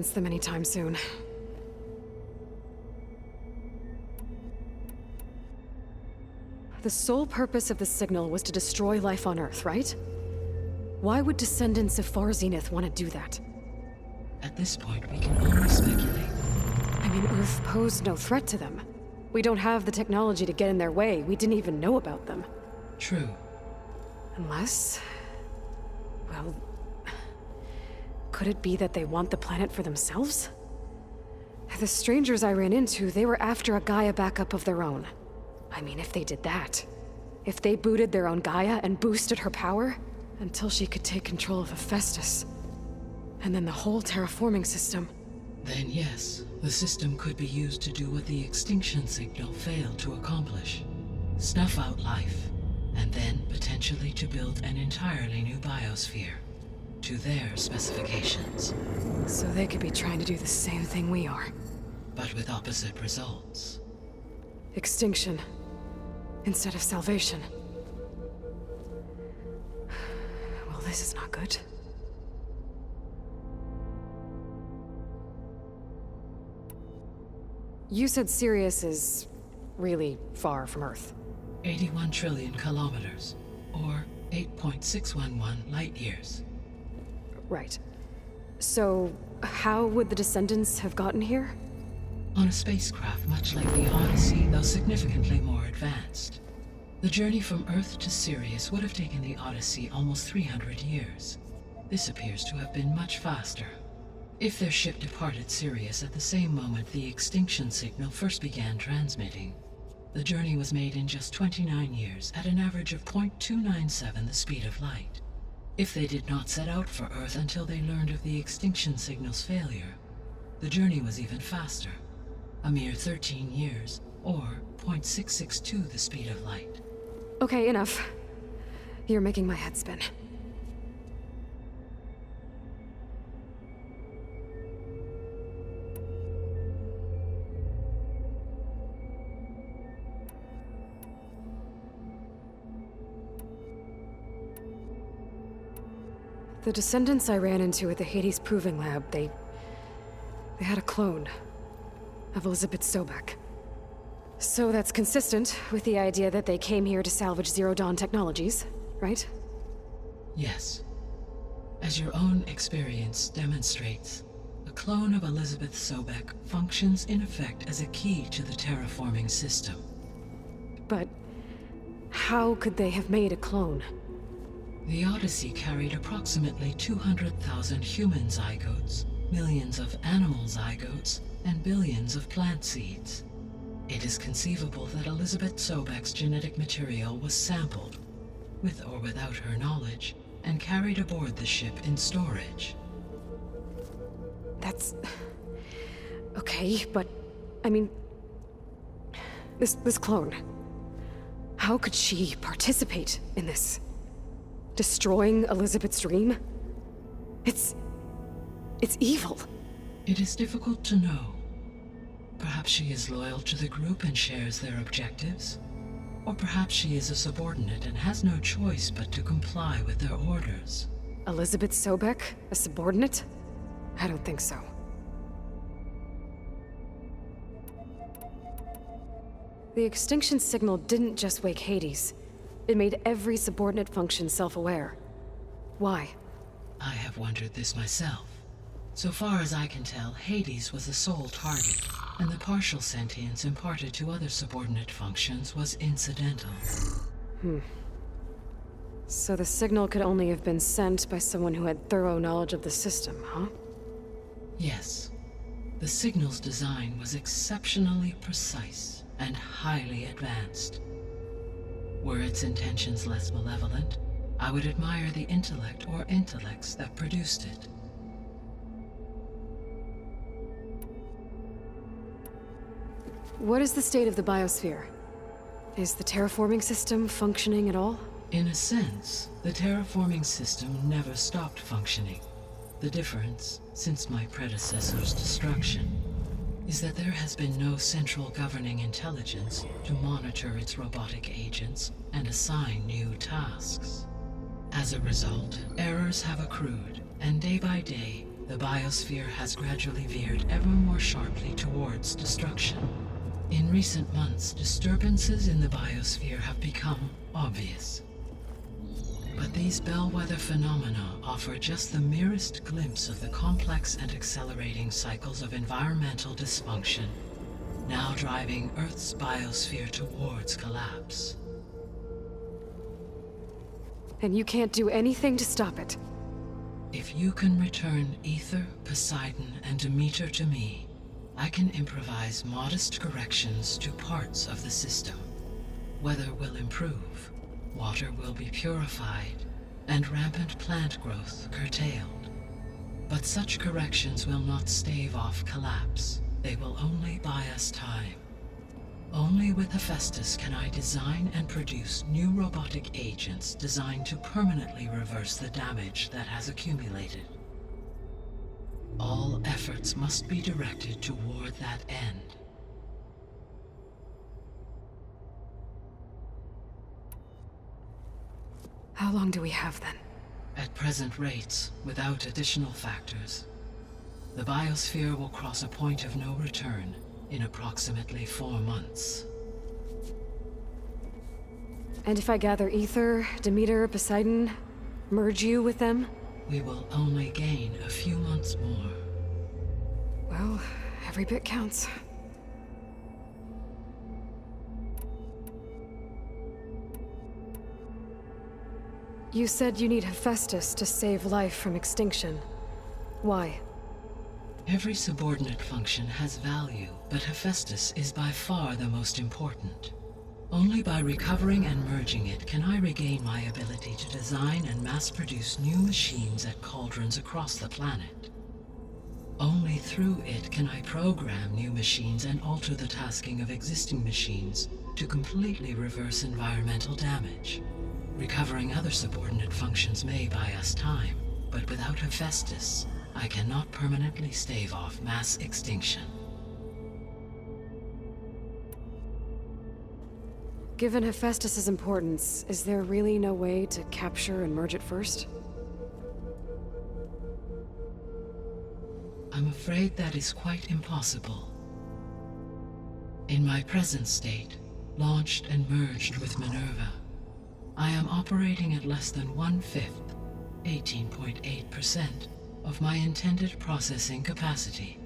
them anytime soon. The sole purpose of the signal was to destroy life on Earth, right? Why would descendants of Far Zenith want to do that? At this point, we can only speculate. I mean, Earth posed no threat to them. We don't have the technology to get in their way. We didn't even know about them. True. Unless... well... could it be that they want the planet for themselves? The strangers I ran into, they were after a Gaia backup of their own. I mean, if they did that... if they booted their own Gaia and boosted her power... until she could take control of Hephaestus. And then the whole terraforming system. Then yes, the system could be used to do what the extinction signal failed to accomplish. Snuff out life, and then potentially to build an entirely new biosphere. To their specifications. So they could be trying to do the same thing we are. But with opposite results. Extinction. Instead of salvation. Well, this is not good. You said Sirius is really far from Earth. 81 trillion kilometers, or 8.611 light years. Right. So, how would the descendants have gotten here? On a spacecraft much like the Odyssey, though significantly more advanced. The journey from Earth to Sirius would have taken the Odyssey almost 300 years. This appears to have been much faster. If their ship departed Sirius at the same moment the extinction signal first began transmitting, the journey was made in just 29 years at an average of 0.297 the speed of light. If they did not set out for Earth until they learned of the extinction signal's failure, the journey was even faster, a mere 13 years, or 0.662 the speed of light. Okay, enough. You're making my head spin. The descendants I ran into at the Hades Proving Lab, they had a clone of Elizabeth Sobek. So that's consistent with the idea that they came here to salvage Zero Dawn technologies, right? Yes. As your own experience demonstrates, a clone of Elizabeth Sobek functions in effect as a key to the terraforming system. But how could they have made a clone? The Odyssey carried approximately 200,000 human zygotes, millions of animal zygotes, and billions of plant seeds. It is conceivable that Elizabeth Sobek's genetic material was sampled, with or without her knowledge, and carried aboard the ship in storage. That's... okay, but... I mean... This clone... how could she participate in this? Destroying Elizabeth's dream? It's evil. It is difficult to know. Perhaps she is loyal to the group and shares their objectives. Or perhaps she is a subordinate and has no choice but to comply with their orders. Elizabeth Sobek? A subordinate? I don't think so. The extinction signal didn't just wake Hades. It made every subordinate function self-aware. Why? I have wondered this myself. So far as I can tell, Hades was the sole target, and the partial sentience imparted to other subordinate functions was incidental. So the signal could only have been sent by someone who had thorough knowledge of the system, huh? Yes. The signal's design was exceptionally precise and highly advanced. Were its intentions less malevolent, I would admire the intellect or intellects that produced it. What is the state of the biosphere? Is the terraforming system functioning at all? In a sense, the terraforming system never stopped functioning. The difference, since my predecessor's destruction, is that there has been no central governing intelligence to monitor its robotic agents and assign new tasks. As a result, errors have accrued, and day by day, the biosphere has gradually veered ever more sharply towards destruction. In recent months, disturbances in the biosphere have become obvious. But these bellwether phenomena offer just the merest glimpse of the complex and accelerating cycles of environmental dysfunction, now driving Earth's biosphere towards collapse. And you can't do anything to stop it. If you can return Ether, Poseidon, and Demeter to me, I can improvise modest corrections to parts of the system. Weather will improve, water will be purified, and rampant plant growth curtailed. But such corrections will not stave off collapse. They will only buy us time. Only with Hephaestus can I design and produce new robotic agents designed to permanently reverse the damage that has accumulated. All efforts must be directed toward that end. How long do we have then? At present rates, without additional factors, the biosphere will cross a point of no return in approximately 4 months. And if I gather Ether, Demeter, Poseidon, merge you with them? We will only gain a few months more. Well, every bit counts. You said you need Hephaestus to save life from extinction. Why? Every subordinate function has value, but Hephaestus is by far the most important. Only by recovering and merging it can I regain my ability to design and mass-produce new machines at cauldrons across the planet. Only through it can I program new machines and alter the tasking of existing machines to completely reverse environmental damage. Recovering other subordinate functions may buy us time, but without Hephaestus, I cannot permanently stave off mass extinction. Given Hephaestus's importance, is there really no way to capture and merge it first? I'm afraid that is quite impossible. In my present state, launched and merged with Minerva, I am operating at less than 1/5, 18.8%, of my intended processing capacity.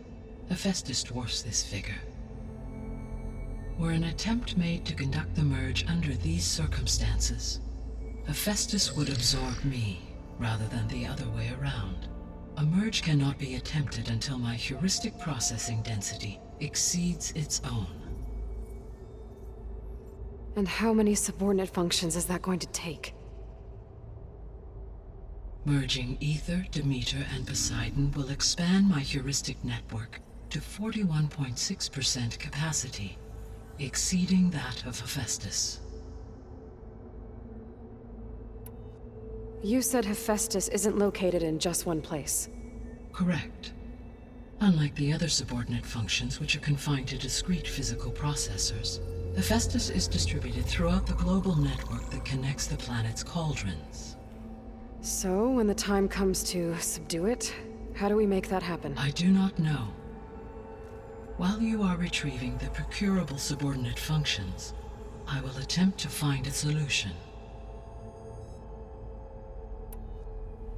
Hephaestus dwarfs this figure. Were an attempt made to conduct the merge under these circumstances, Hephaestus would absorb me, rather than the other way around. A merge cannot be attempted until my heuristic processing density exceeds its own. And how many subordinate functions is that going to take? Merging Ether, Demeter, and Poseidon will expand my heuristic network to 41.6% capacity, exceeding that of Hephaestus. You said Hephaestus isn't located in just one place. Correct. Unlike the other subordinate functions, which are confined to discrete physical processors, Hephaestus is distributed throughout the global network that connects the planet's cauldrons. So, when the time comes to subdue it, how do we make that happen? I do not know. While you are retrieving the procurable subordinate functions, I will attempt to find a solution.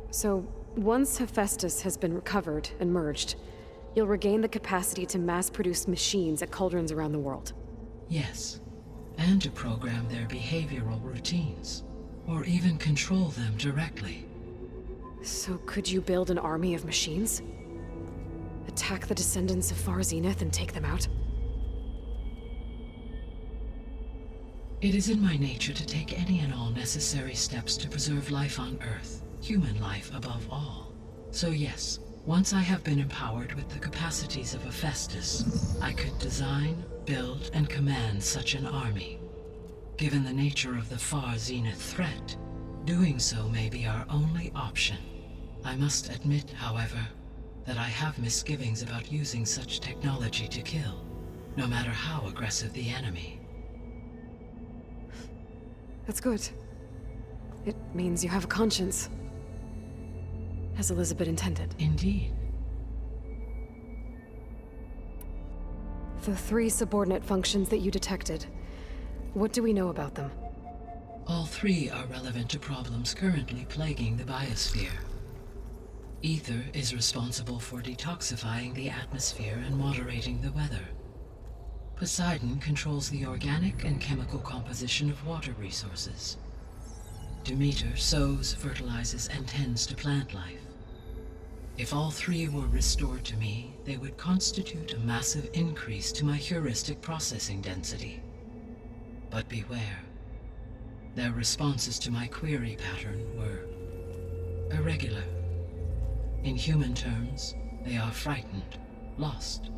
So, once Hephaestus has been recovered and merged, you'll regain the capacity to mass-produce machines at cauldrons around the world. Yes, and to program their behavioral routines, or even control them directly. So could you build an army of machines? Attack the descendants of Far Zenith and take them out? It is in my nature to take any and all necessary steps to preserve life on Earth, human life above all. So yes, once I have been empowered with the capacities of Hephaestus, I could design, build, and command such an army. Given the nature of the Far Zenith threat, doing so may be our only option. I must admit, however, that I have misgivings about using such technology to kill, no matter how aggressive the enemy. That's good. It means you have a conscience. As Elizabeth intended. Indeed. The 3 subordinate functions that you detected. What do we know about them? All 3 are relevant to problems currently plaguing the biosphere. Ether is responsible for detoxifying the atmosphere and moderating the weather. Poseidon controls the organic and chemical composition of water resources. Demeter sows, fertilizes, and tends to plant life. If all 3 were restored to me, they would constitute a massive increase to my heuristic processing density. But beware. Their responses to my query pattern were irregular. In human terms, they are frightened, lost,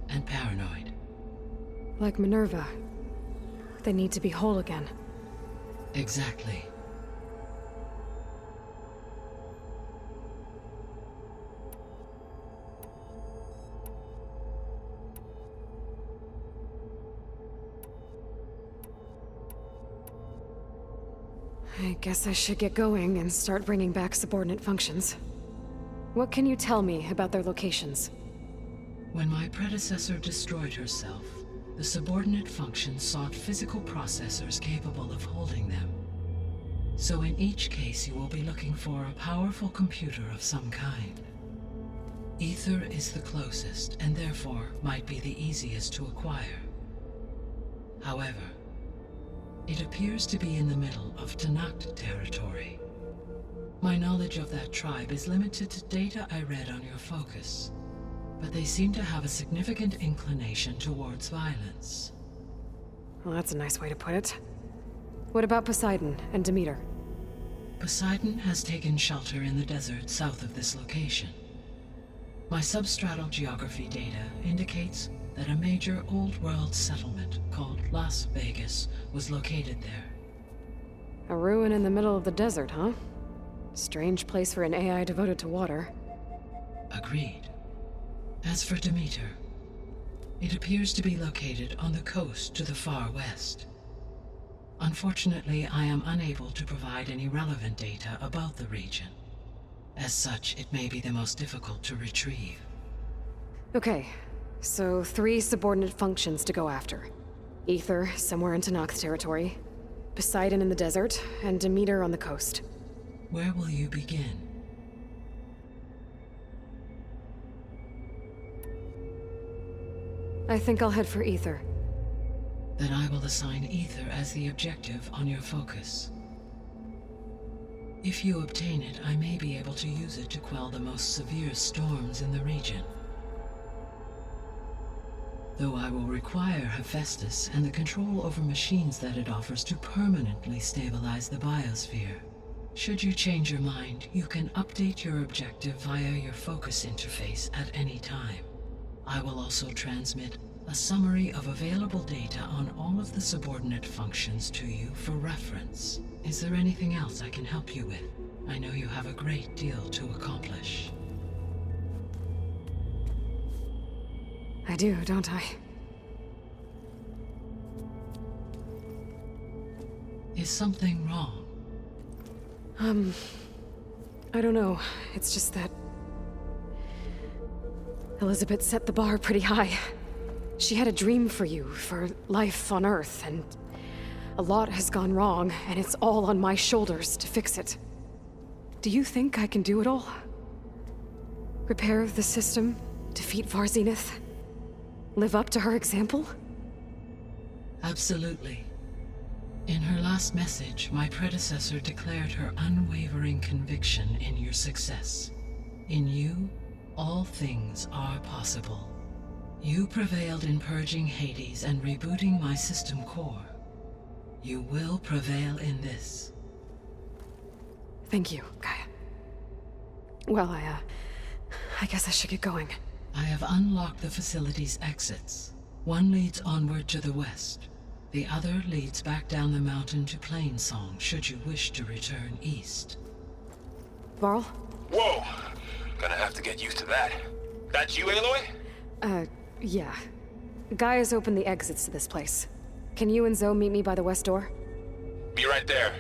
and paranoid. Like Minerva. They need to be whole again. Exactly. I guess I should get going and start bringing back subordinate functions. What can you tell me about their locations? When my predecessor destroyed herself, the subordinate functions sought physical processors capable of holding them. So in each case you will be looking for a powerful computer of some kind. Ether is the closest, and therefore might be the easiest to acquire. However, it appears to be in the middle of Tanakh territory. My knowledge of that tribe is limited to data I read on your focus, but they seem to have a significant inclination towards violence. Well, that's a nice way to put it. What about Poseidon and Demeter? Poseidon has taken shelter in the desert south of this location. My substratal geography data indicates that a major old-world settlement called Las Vegas was located there. A ruin in the middle of the desert, huh? Strange place for an AI devoted to water. Agreed. As for Demeter, it appears to be located on the coast to the far west. Unfortunately, I am unable to provide any relevant data about the region. As such, it may be the most difficult to retrieve. Okay, so 3 subordinate functions to go after. Ether, somewhere in Tanakh territory. Poseidon in the desert, and Demeter on the coast. Where will you begin? I think I'll head for Ether. Then I will assign Ether as the objective on your focus. If you obtain it, I may be able to use it to quell the most severe storms in the region. Though I will require Hephaestus and the control over machines that it offers to permanently stabilize the biosphere. Should you change your mind, you can update your objective via your focus interface at any time. I will also transmit a summary of available data on all of the subordinate functions to you for reference. Is there anything else I can help you with? I know you have a great deal to accomplish. I do, don't I? Is something wrong? I don't know. It's just that Elizabeth set the bar pretty high. She had a dream for you, for life on Earth, and a lot has gone wrong, and it's all on my shoulders to fix it. Do you think I can do it all? Repair the system, defeat Varzenith, live up to her example? Absolutely. In her last message, my predecessor declared her unwavering conviction in your success. In you, all things are possible. You prevailed in purging Hades and rebooting my system core. You will prevail in this. Thank you, Gaia. Well, I guess I should get going. I have unlocked the facility's exits. One leads onward to the west. The other leads back down the mountain to Plainsong, should you wish to return east. Varl? Whoa! Gonna have to get used to that. That's you, Aloy? Yeah. Gaia's opened the exits to this place. Can you and Zoe meet me by the west door? Be right there.